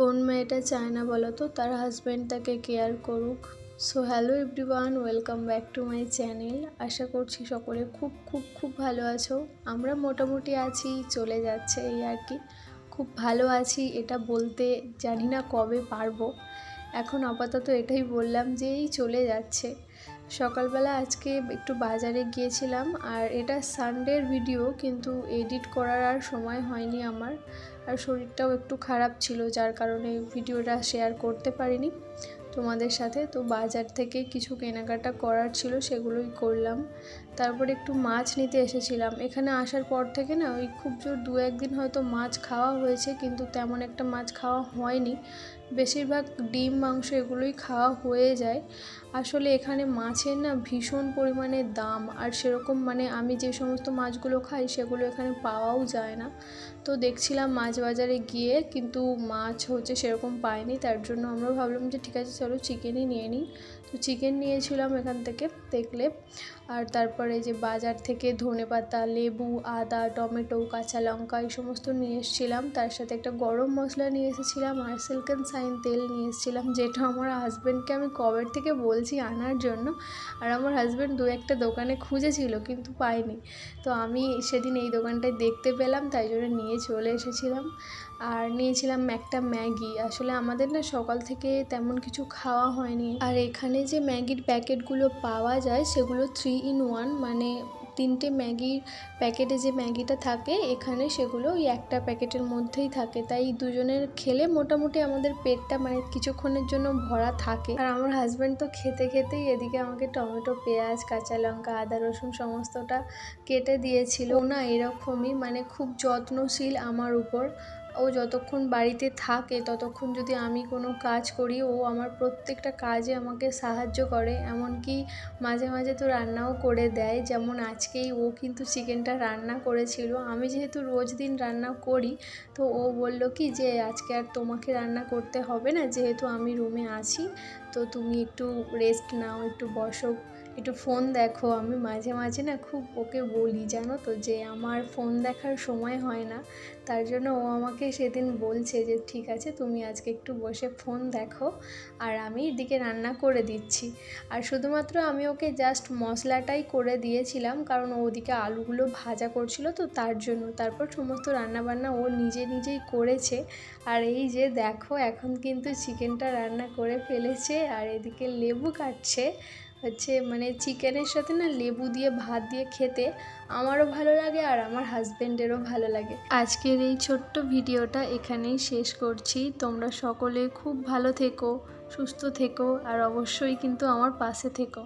কোন মেয়েটা চায় না বলো তো তার হাজব্যান্ড তাকে কেয়ার করুক। So hello everyone, welcome back to my channel. আশা করছি সকলে খুব খুব খুব ভালো আছো। আমরা মোটামুটি আছি, চলে যাচ্ছে এই আর কি। খুব ভালো আছি এটা বলতে জানি না কবে পারবো। এখন আপাতত এটাই বললাম যে এই চলে যাচ্ছে। সকালবেলা আজকে একটু বাজারে গিয়েছিলাম, আর এটা সানডের ভিডিও, কিন্তু এডিট করার আর সময় হয়নি আমার। আর শরীরটাও একটু খারাপ ছিল, যার কারণে ভিডিওটা শেয়ার করতে পারিনি তোমাদের সাথে। তো বাজার থেকে কিছু কেনাকাটা করার ছিল, সেগুলোই করলাম। তারপরে একটু মাছ নিতে এসেছিলাম। এখানে আসার পর থেকে না ওই খুব জোর 2-1 দিন হয়তো মাছ খাওয়া হয়েছে, কিন্তু তেমন একটা মাছ খাওয়া হয়নি। বেশিরভাগ ডিম মাংস এগুলোই খাওয়া হয়ে যায়। আসলে এখানে মাছের না ভীষণ পরিমাণে দাম, আর সেরকম মানে আমি যে সমস্ত মাছগুলো খাই সেগুলো এখানে পাওয়াও যায় না। তো দেখছিলাম মাছ বাজারে গিয়ে, কিন্তু মাছ হচ্ছে সেরকম পাইনি। তার জন্য আমরা ভাবলাম যে ঠিক আছে চলো চিকেনই নিয়ে নিই। তো চিকেন নিয়েছিলাম এখান থেকে দেখলে। আর তারপরে যে বাজার থেকে ধনেপাতা, লেবু, আদা, টমেটো, কাঁচা লঙ্কা এই সমস্ত নিয়ে এসেছিলাম। তার সাথে একটা গরম মশলা নিয়ে এসেছিলাম, আর সিল্ক অ্যান্ড শাইন তেল নিয়ে এসেছিলাম, যেটা আমার হাজব্যান্ডকে আমি কবের থেকে বলছি আনার জন্য। আর আমার হাজব্যান্ড 2-1টা দোকানে খুঁজেছিল কিন্তু পাইনি। তো আমি সেদিন এই দোকানটায় দেখতে পেলাম, তাই জন্য নিয়ে চলে এসেছিলাম। আর নিয়েছিলাম একটা ম্যাগি। আসলে আমাদের না সকাল থেকে তেমন কিছু খাওয়া হয়নি। আর এখানে যে ম্যাগির প্যাকেটগুলো পাওয়া যায় সেগুলো 3-in-1, মানে 3টে ম্যাগির প্যাকেটে যে ম্যাগিটা থাকে এখানে সেগুলো ওই একটা প্যাকেটের মধ্যেই থাকে। তাই দুজনের খেলে মোটামুটি আমাদের পেটটা মানে কিছুক্ষণের জন্য ভরা থাকে। আর আমার হাজব্যান্ড তো খেতে খেতেই এদিকে আমাকে টমেটো, পেঁয়াজ, কাঁচা লঙ্কা, আদা, রসুন সমস্তটা কেটে দিয়েছিল। ও না এরকমই, মানে খুব যত্নশীল আমার উপর। ও যতক্ষণ বাড়িতে থাকে ততক্ষণ যদি আমি কোনো কাজ করি, ও আমার প্রত্যেকটা কাজে আমাকে সাহায্য করে। এমনকি মাঝে মাঝে তো রান্নাও করে দেয়। যেমন আজকেই ও কিন্তু চিকেনটা রান্না করেছিল। আমি যেহেতু রোজ দিন রান্না করি, তো ও বলল কি যে আজকে আর তোমাকে রান্না করতে হবে না, যেহেতু আমি রুমে আছি, তো তুমি একটু রেস্ট নাও, একটু বসো, একটু ফোন দেখো। আমি মাঝে মাঝে না খুব ওকে বলি জানো তো, যে আমার ফোন দেখার সময় হয় না। তার জন্য ও আমাকে সেদিন বলছে যে ঠিক আছে তুমি আজকে একটু বসে ফোন দেখো, আর আমি এদিকে রান্না করে দিচ্ছি। আর শুধুমাত্র আমি ওকে জাস্ট মশলাটাই করে দিয়েছিলাম, কারণ ও ওদিকে আলুগুলো ভাজা করছিল, তো তার জন্য। তারপর সমস্ত রান্নাবান্না ও নিজেই করেছে। আর এই যে দেখো এখন কিন্তু চিকেনটা রান্না করে ফেলেছে, আর এদিকে লেবু কাটছে। হচ্ছে মানে চিকেনের সাথে না লেবু দিয়ে ভাত দিয়ে খেতে আমারও ভালো লাগে, আর আমার হাজব্যান্ডেরও ভালো লাগে। আজকের এই ছোট্ট ভিডিওটা এখানেই শেষ করছি। তোমরা সকলে খুব ভালো থেকো, সুস্থ থেকো, আর অবশ্যই কিন্তু আমার পাশে থেকো।